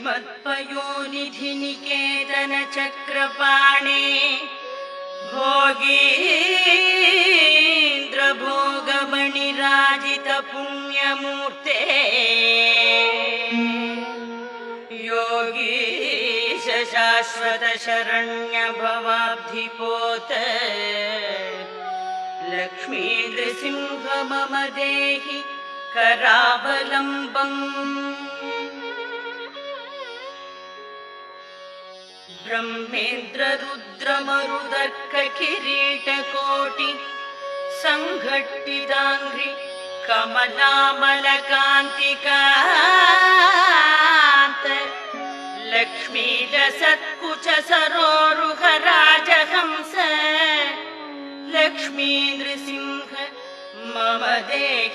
श्रीमत्पयोनिधि निकेतन चक्रपाणे भोगीन्द्र भोगमणिराजित पुण्यमूर्ते योगीश शाश्वत शरण्य भवाब्धिपोत लक्ष्मी नृसिंह मम देहि करावलम्बम् ब्रह्मेन्द्र रुद्र मरुदर्क किरीट कोटि संघट्टितांघ्रि कमलामलकान्तिकान्त लक्ष्मी लसत्कुच सरोरुह राजहंस लक्ष्मी नृसिंह मम देहि